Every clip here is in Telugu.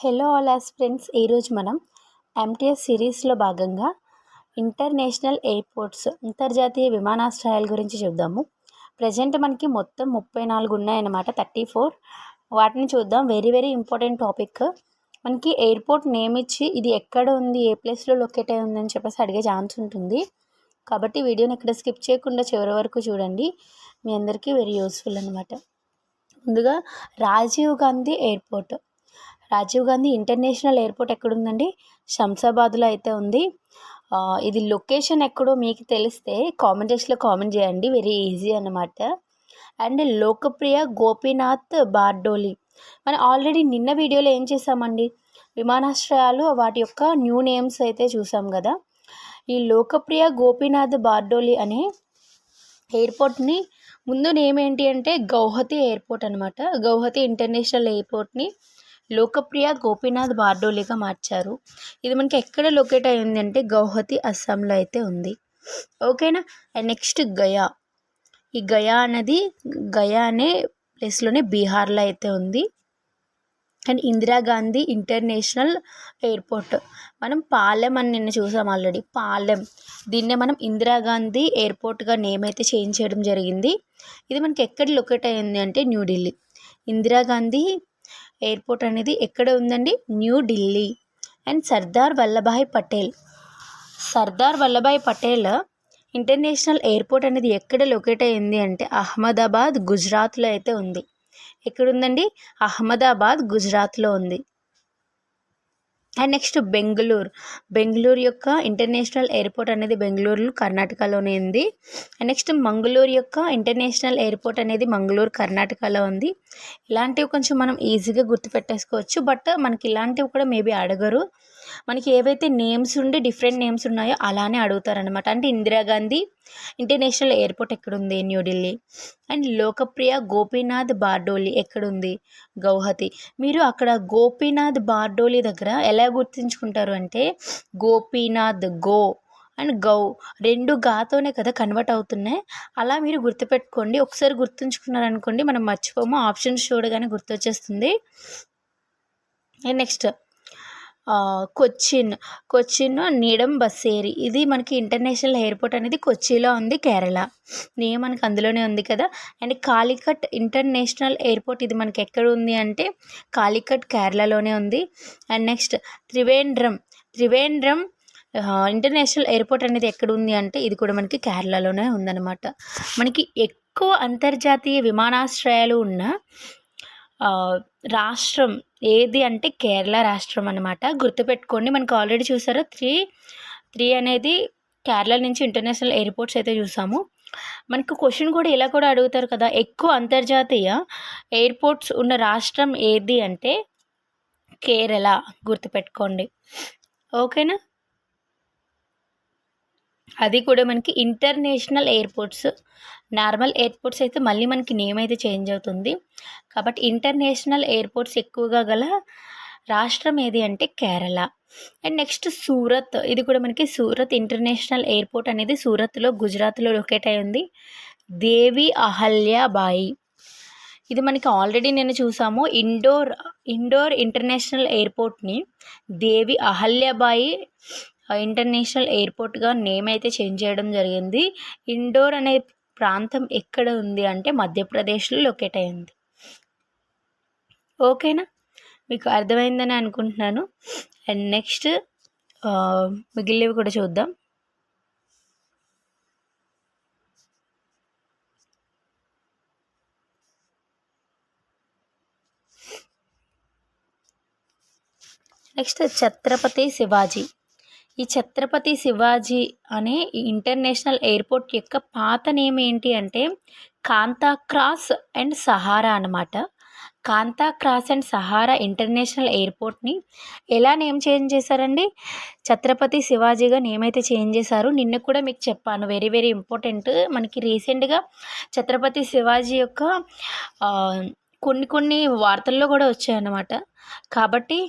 Hello all aspirants. ఈరోజు మనం ఎంటీఎస్ సిరీస్లో భాగంగా ఇంటర్నేషనల్ ఎయిర్పోర్ట్స్ అంతర్జాతీయ విమానాశ్రయాల గురించి చూద్దాము. ప్రజెంట్ మనకి మొత్తం 34 ఉన్నాయన్నమాట, 34. వాటిని చూద్దాం. Very very important topic. మనకి ఎయిర్పోర్ట్ నేమ్ ఇచ్చి ఇది ఎక్కడ ఉంది, ఏ ప్లేస్లో లొకేట్ అయి ఉందని చెప్పేసి అడిగే ఛాన్స్ ఉంటుంది. కాబట్టి వీడియోని ఎక్కడ స్కిప్ చేయకుండా చివరి వరకు చూడండి. మీ అందరికీ వెరీ యూస్ఫుల్ అనమాట. ముందుగా Rajiv Gandhi airport. Rajiv Gandhi international airport ఎక్కడుందండి? శంషాబాద్లో అయితే ఉంది. ఇది లొకేషన్ ఎక్కడో మీకు తెలిస్తే కామెంటేషన్లో కామెంట్ చేయండి. వెరీ ఈజీ అన్నమాట. అండ్ లోకప్రియ గోపీనాథ్ బార్డోలి. మనం ఆల్రెడీ నిన్న వీడియోలో ఏం చేసామండి, విమానాశ్రయాలు వాటి యొక్క న్యూ నేమ్స్ అయితే చూసాం కదా. ఈ లోకప్రియ గోపీనాథ్ బార్డోలి అనే ఎయిర్పోర్ట్ని ముందు నేమ్ ఏంటి అంటే గౌహతి ఎయిర్పోర్ట్ అనమాట. గౌహతి ఇంటర్నేషనల్ ఎయిర్పోర్ట్ని లోకప్రియ గోపీనాథ్ బార్డోలిగా మార్చారు. ఇది మనకి ఎక్కడ లొకేట్ అయి ఉంది అంటే గౌహతి, అస్సాంలో అయితే ఉంది. ఓకేనా. And next Gaya. ఈ గయా అనే ప్లేస్లోనే బీహార్లో అయితే ఉంది. అండ్ ఇందిరాగాంధీ ఇంటర్నేషనల్ ఎయిర్పోర్ట్, మనం పాలెం అని నిన్న చూసాం ఆల్రెడీ. పాలెం, దీన్నే మనం ఇందిరాగాంధీ ఎయిర్పోర్ట్గా నేమ్ అయితే చేంజ్ చేయడం జరిగింది. ఇది మనకి ఎక్కడ లొకేట్ అయ్యింది అంటే న్యూఢిల్లీ. ఇందిరాగాంధీ ఎయిర్పోర్ట్ అనేది ఎక్కడ ఉందండి? New Delhi. And Sardar Vallabhbhai Patel international airport అనేది ఎక్కడ లొకేట్ అయ్యింది అంటే అహ్మదాబాద్, గుజరాత్లో అయితే ఉంది. ఎక్కడుందండి? అహ్మదాబాద్, గుజరాత్లో ఉంది. అండ్ నెక్స్ట్ బెంగళూరు యొక్క ఇంటర్నేషనల్ ఎయిర్పోర్ట్ అనేది బెంగళూరు, కర్ణాటకలోనే ఉంది. అండ్ నెక్స్ట్ మంగళూరు యొక్క ఇంటర్నేషనల్ ఎయిర్పోర్ట్ అనేది మంగళూరు, కర్ణాటకలో ఉంది. ఇలాంటివి కొంచెం మనం ఈజీగా గుర్తుపెట్టేసుకోవచ్చు. బట్ మనకి ఇలాంటివి కూడా మేబీ అడగరు. మనకి ఏవైతే నేమ్స్ ఉండి డిఫరెంట్ నేమ్స్ ఉన్నాయో అలానే అడుగుతారనమాట. అంటే ఇందిరాగాంధీ ఇంటర్నేషనల్ ఎయిర్పోర్ట్ ఎక్కడుంది? న్యూఢిల్లీ. అండ్ లోకప్రియ గోపీనాథ్ బార్డోలి ఎక్కడుంది? గౌహతి. మీరు అక్కడ గోపీనాథ్ బార్డోలి దగ్గర ఎలా గుర్తుంచుకుంటారు అంటే గోపీనాథ్, గో అండ్ గౌ రెండు గాతోనే కదా కన్వర్ట్ అవుతున్నాయి. అలా మీరు గుర్తుపెట్టుకోండి. ఒకసారి గుర్తుంచుకున్నారనుకోండి, మనం మర్చిపోము. ఆప్షన్స్ చూడగానే గుర్తొచ్చేస్తుంది. And next Cochin Nedumbassery. ఇది మనకి ఇంటర్నేషనల్ ఎయిర్పోర్ట్ అనేది కొచ్చిలో ఉంది, కేరళ. నేమ్ మనకి అందులోనే ఉంది కదా. అండ్ కాలికట్ ఇంటర్నేషనల్ ఎయిర్పోర్ట్, ఇది మనకి ఎక్కడ ఉంది అంటే కాలికట్, కేరళలోనే ఉంది. And next Trivandrum international airport అనేది ఎక్కడ ఉంది అంటే ఇది కూడా మనకి కేరళలోనే ఉందన్నమాట. మనకి ఎక్కువ అంతర్జాతీయ విమానాశ్రయాలు ఉన్న రాష్ట్రం ఏది అంటే కేరళ రాష్ట్రం అనమాట. గుర్తుపెట్టుకోండి. మనకు ఆల్రెడీ చూసారు, త్రీ అనేది కేరళ నుంచి ఇంటర్నేషనల్ ఎయిర్పోర్ట్స్ అయితే చూసాము. మనకు క్వశ్చన్ కూడా ఇలా కూడా అడుగుతారు కదా, ఎక్కువ అంతర్జాతీయ ఎయిర్పోర్ట్స్ ఉన్న రాష్ట్రం ఏది అంటే కేరళ. గుర్తుపెట్టుకోండి. ఓకేనా. అది కూడా మనకి ఇంటర్నేషనల్ ఎయిర్పోర్ట్స్. నార్మల్ ఎయిర్పోర్ట్స్ అయితే మళ్ళీ మనకి నేమ్ అయితే చేంజ్ అవుతుంది. కాబట్టి ఇంటర్నేషనల్ ఎయిర్పోర్ట్స్ ఎక్కువగా గల రాష్ట్రం ఏది అంటే కేరళ. And next Surat. ఇది కూడా మనకి సూరత్ ఇంటర్నేషనల్ ఎయిర్పోర్ట్ అనేది సూరత్లో, గుజరాత్లో లొకేట్ అయి ఉంది. దేవి అహల్యాబాయి. ఇది మనకి ఆల్రెడీ నేను చూసాము. ఇండోర్ ఇంటర్నేషనల్ ఎయిర్పోర్ట్ని దేవి అహల్యాబాయి ఇంటర్నేషనల్ ఎయిర్పోర్ట్గా నేమ్ అయితే చేంజ్ చేయడం జరిగింది. ఇండోర్ అనే ప్రాంతం ఎక్కడ ఉంది అంటే మధ్యప్రదేశ్లో లొకేట్ అయింది. ఓకేనా, మీకు అర్థమైందని అనుకుంటున్నాను. అండ్ నెక్స్ట్ మిగిలినవి కూడా చూద్దాం. నెక్స్ట్ ఛత్రపతి శివాజీ. ఈ ఛత్రపతి శివాజీ అనే ఇంటర్నేషనల్ ఎయిర్పోర్ట్ యొక్క పాత నేమ్ ఏంటి అంటే కాంతాక్రాస్ అండ్ సహారా అనమాట. కాంతాక్రాస్ అండ్ సహారా ఇంటర్నేషనల్ ఎయిర్పోర్ట్ని ఎలా నేమ్ చేంజ్ చేశారండి? ఛత్రపతి శివాజీగా నేమ్ అయితే చేంజ్ చేశారు. నిన్న కూడా మీకు చెప్పాను, వెరీ వెరీ ఇంపార్టెంట్. మనకి రీసెంట్గా ఛత్రపతి శివాజీ యొక్క కొన్ని వార్తల్లో కూడా వచ్చాయన్నమాట. కాబట్టి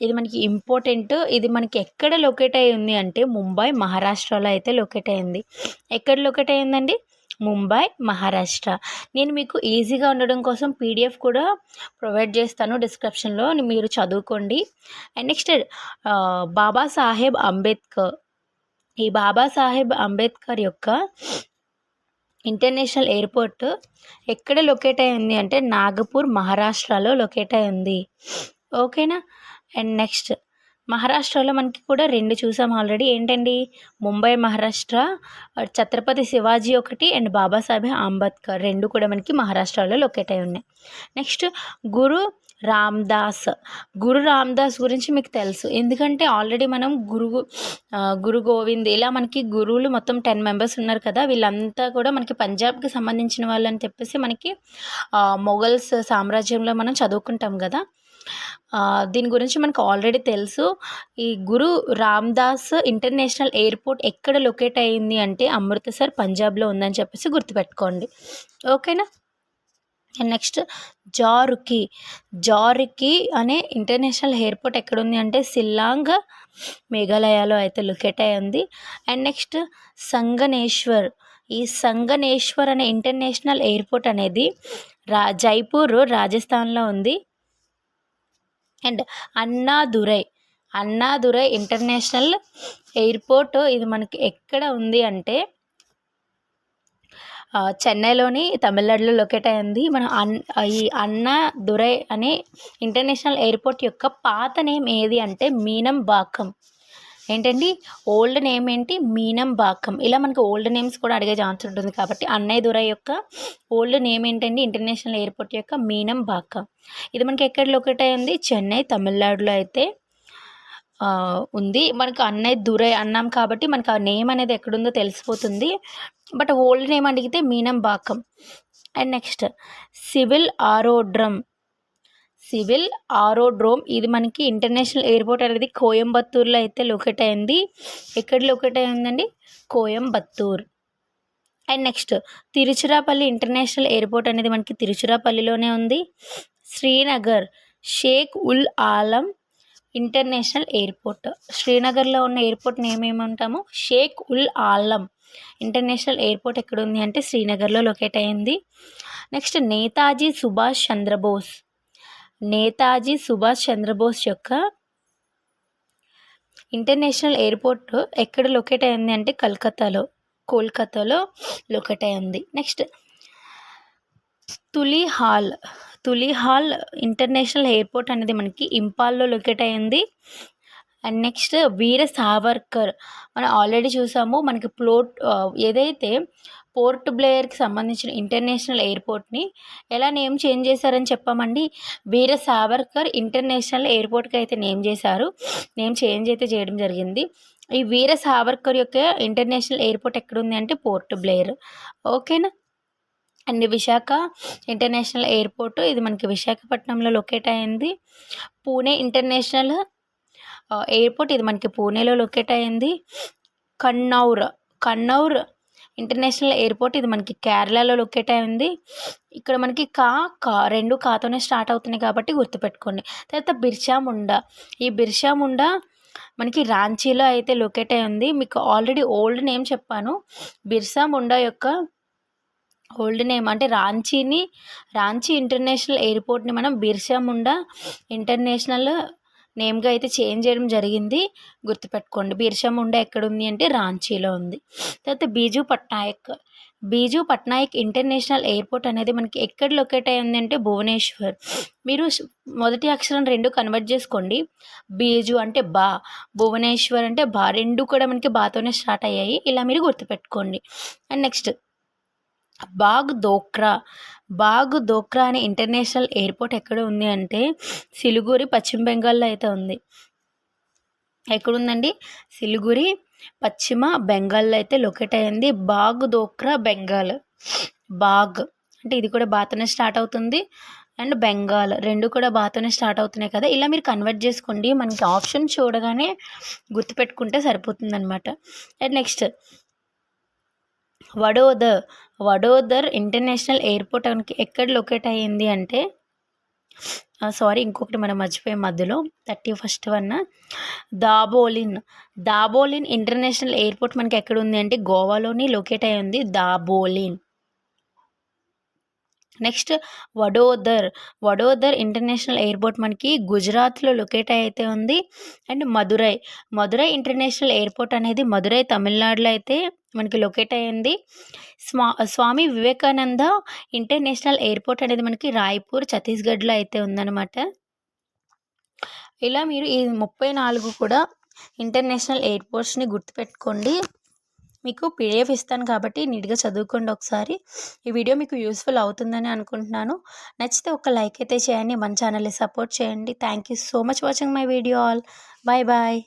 ఇది మనకి ఇంపార్టెంట్. ఇది మనకి ఎక్కడ లొకేట్ అయి ఉంది అంటే ముంబై, మహారాష్ట్రలో అయితే లొకేట్ అయింది. ఎక్కడ లొకేట్ అయిందండి? ముంబై, మహారాష్ట్ర. నేను మీకు ఈజీగా ఉండడం కోసం పీడిఎఫ్ కూడా ప్రొవైడ్ చేస్తాను డిస్క్రిప్షన్లో, మీరు చదువుకోండి. And next Babasaheb Ambedkar. ఈ బాబాసాహెబ్ అంబేద్కర్ యొక్క ఇంటర్నేషనల్ ఎయిర్పోర్ట్ ఎక్కడ లొకేట్ అయి ఉంది అంటే నాగపూర్, మహారాష్ట్రలో లొకేట్ అయి ఉంది. ఓకేనా. అండ్ నెక్స్ట్ మహారాష్ట్రలో మనకి కూడా 2 చూసాం ఆల్రెడీ. ఏంటండి? ముంబై, మహారాష్ట్ర, ఛత్రపతి శివాజీ ఒకటి అండ్ బాబాసాహెబ్ అంబేద్కర్ 2 కూడా మనకి మహారాష్ట్రలో లొకేట్ అయి ఉన్నాయి. నెక్స్ట్ గురు రామ్దాస్. గురు రామ్దాస్ గురించి మీకు తెలుసు, ఎందుకంటే ఆల్రెడీ మనం గురు గోవింద్ ఇలా మనకి గురువులు మొత్తం 10 మెంబర్స్ ఉన్నారు కదా, వీళ్ళంతా కూడా మనకి పంజాబ్కి సంబంధించిన వాళ్ళు అని చెప్పేసి మనకి మొఘల్స్ సామ్రాజ్యంలో మనం చదువుకుంటాం కదా. దీని గురించి మనకు ఆల్రెడీ తెలుసు. ఈ గురు రామ్దాస్ ఇంటర్నేషనల్ ఎయిర్పోర్ట్ ఎక్కడ లొకేట్ అయ్యింది అంటే అమృత్సర్, పంజాబ్లో ఉందని చెప్పేసి గుర్తుపెట్టుకోండి. ఓకేనా. అండ్ నెక్స్ట్ జారుకి అనే ఇంటర్నేషనల్ ఎయిర్పోర్ట్ ఎక్కడుంది అంటే షిల్లాంగ్, మేఘాలయలో అయితే లొకేట్ అయి ఉంది. And next Sanganeshwar. ఈ సంగనేశ్వర్ అనే ఇంటర్నేషనల్ ఎయిర్పోర్ట్ అనేది జైపూర్, రాజస్థాన్లో ఉంది. అండ్ అన్నాదురై ఇంటర్నేషనల్ ఎయిర్పోర్ట్ ఇది మనకి ఎక్కడ ఉంది అంటే చెన్నైలోని, తమిళనాడులో లొకేట్ అయింది. మనం ఈ అన్నాదురై అనే ఇంటర్నేషనల్ ఎయిర్పోర్ట్ యొక్క పాత నేమ్ ఏది అంటే మీనంబాకం. ఏంటండి? ఓల్డ్ నేమ్ ఏంటి? మీనంబాకం. ఇలా మనకి ఓల్డ్ నేమ్స్ కూడా అడిగే ఛాన్స్ ఉంటుంది కాబట్టి అన్నయ్యదురై యొక్క ఓల్డ్ నేమ్ ఏంటండి? ఇంటర్నేషనల్ ఎయిర్పోర్ట్ యొక్క మీనంబాకం. ఇది మనకి ఎక్కడ లొకేట్ అయి ఉంది? చెన్నై, తమిళనాడులో అయితే ఉంది. మనకు అన్నయ్యదురై అన్నాం కాబట్టి మనకు ఆ నేమ్ అనేది ఎక్కడుందో తెలిసిపోతుంది. బట్ ఓల్డ్ నేమ్ అడిగితే మీనంబాకం. అండ్ నెక్స్ట్ సివిల్ ఆరోడ్రోమ్ ఇది మనకి ఇంటర్నేషనల్ ఎయిర్పోర్ట్ అనేది కోయంబత్తూర్లో అయితే లొకేట్ అయింది. ఎక్కడ లొకేట్ అయిందండి? Coimbatore. And next Tiruchirappalli international airport అనేది మనకి తిరుచిరాపల్లిలోనే ఉంది. శ్రీనగర్ షేక్ ఉల్ ఆలం ఇంటర్నేషనల్ ఎయిర్పోర్ట్. శ్రీనగర్లో ఉన్న ఎయిర్పోర్ట్ని ఏమేమంటాము? షేక్ ఉల్ ఆలం ఇంటర్నేషనల్ ఎయిర్పోర్ట్ ఎక్కడ ఉంది అంటే శ్రీనగర్లో లొకేట్ అయింది. నెక్స్ట్ నేతాజీ సుభాష్ చంద్రబోస్ యొక్క ఇంటర్నేషనల్ ఎయిర్పోర్ట్ ఎక్కడ లొకేట్ అయింది అంటే కోల్కతాలో లొకేట్ అయింది. నెక్స్ట్ తులిహాల్ ఇంటర్నేషనల్ ఎయిర్పోర్ట్ అనేది మనకి ఇంపాల్లో లొకేట్ అయింది. అండ్ నెక్స్ట్ వీర సావర్కర్ మనం ఆల్రెడీ చూసాము. మనకి ఏదైతే పోర్ట్ బ్లేయర్కి సంబంధించిన ఇంటర్నేషనల్ ఎయిర్పోర్ట్ని ఎలా నేమ్ చేంజ్ చేశారని చెప్పామండి. వీర సావర్కర్ ఇంటర్నేషనల్ ఎయిర్పోర్ట్కి అయితే నేమ్ చేంజ్ అయితే చేయడం జరిగింది. ఈ వీర సావర్కర్ యొక్క ఇంటర్నేషనల్ ఎయిర్పోర్ట్ ఎక్కడుంది అంటే పోర్ట్ బ్లేయర్. ఓకేనా. అండ్ విశాఖ ఇంటర్నేషనల్ ఎయిర్పోర్ట్ ఇది మనకి విశాఖపట్నంలో లొకేట్ అయింది. పూణే ఇంటర్నేషనల్ ఎయిర్పోర్ట్ ఇది మనకి పూణేలో లొకేట్ అయింది. కన్నౌర్ ఇంటర్నేషనల్ ఎయిర్పోర్ట్ ఇది మనకి కేరళలో లొకేట్ అయింది. ఇక్కడ మనకి రెండు కాతోనే స్టార్ట్ అవుతున్నాయి కాబట్టి గుర్తుపెట్టుకోండి. తర్వాత ఈ బిర్సా ముండా మనకి రాంచీలో అయితే లొకేట్ అయి ఉంది. మీకు ఆల్రెడీ ఓల్డ్ నేమ్ చెప్పాను. బిర్సా ముండా యొక్క ఓల్డ్ నేమ్ అంటే రాంచీ ఇంటర్నేషనల్ ఎయిర్పోర్ట్ని మనం బిర్సా ముండా ఇంటర్నేషనల్ నేమ్గా అయితే చేంజ్ చేయడం జరిగింది. గుర్తుపెట్టుకోండి. బిర్సా ముండా ఎక్కడుంది అంటే రాంచీలో ఉంది. తర్వాత బీజూ పట్నాయక్ ఇంటర్నేషనల్ ఎయిర్పోర్ట్ అనేది మనకి ఎక్కడ లొకేట్ అయ్యింది అంటే భువనేశ్వర్. మీరు మొదటి అక్షరం 2 కన్వర్ట్ చేసుకోండి. బీజు అంటే బా, భువనేశ్వర్ అంటే బా, 2 కూడా మనకి బాతోనే స్టార్ట్ అయ్యాయి. ఇలా మీరు గుర్తుపెట్టుకోండి. అండ్ నెక్స్ట్ బాగ్ దోక్రా అనే ఇంటర్నేషనల్ ఎయిర్పోర్ట్ ఎక్కడ ఉంది అంటే సిలిగురి, పశ్చిమ బెంగాల్లో అయితే ఉంది. ఎక్కడుందండి? సిలిగురి, పశ్చిమ బెంగాల్లో అయితే లొకేట్ అయ్యింది. బాగ్ దోక్రా బెంగాల్. బాగ్ అంటే ఇది కూడా బాతోనే స్టార్ట్ అవుతుంది. అండ్ బెంగాల్ 2 కూడా బాతోనే స్టార్ట్ అవుతున్నాయి కదా. ఇలా మీరు కన్వర్ట్ చేసుకోండి. మనకి ఆప్షన్ చూడగానే గుర్తుపెట్టుకుంటే సరిపోతుంది అనమాట. అండ్ నెక్స్ట్ వడోదర్ ఇంటర్నేషనల్ ఎయిర్పోర్ట్ ఎక్కడ లొకేట్ అయ్యింది అంటే ఇంకొకటి మనం మర్చిపోయాం మధ్యలో 31st వన్. దాబోలిన్ ఇంటర్నేషనల్ ఎయిర్పోర్ట్ మనకి ఎక్కడ ఉంది అంటే గోవాలోని లొకేట్ అయ్యి ఉంది. దాబోలిన్ నెక్స్ట్ వడోదర్. వడోదర్ ఇంటర్నేషనల్ ఎయిర్పోర్ట్ మనకి గుజరాత్లో లొకేట్ అయితే ఉంది. అండ్ మదురై ఇంటర్నేషనల్ ఎయిర్పోర్ట్ అనేది మదురై తమిళనాడులో అయితే మనకి లొకేట్ అయ్యింది. స్వామి వివేకానంద ఇంటర్నేషనల్ ఎయిర్పోర్ట్ అనేది మనకి రాయ్పూర్ ఛత్తీస్గఢ్లో అయితే ఉందన్నమాట. ఇలా మీరు ఈ 34 కూడా ఇంటర్నేషనల్ ఎయిర్పోర్ట్స్ని గుర్తుపెట్టుకోండి. మీకు పీడిఎఫ్ ఇస్తాను కాబట్టి నీట్గా చదువుకోండి ఒకసారి. ఈ వీడియో మీకు యూస్ఫుల్ అవుతుందని అనుకుంటున్నాను. నచ్చితే ఒక లైక్ అయితే చేయండి, మన ఛానల్ని సపోర్ట్ చేయండి. Thank you so much watching my video all. Bye bye.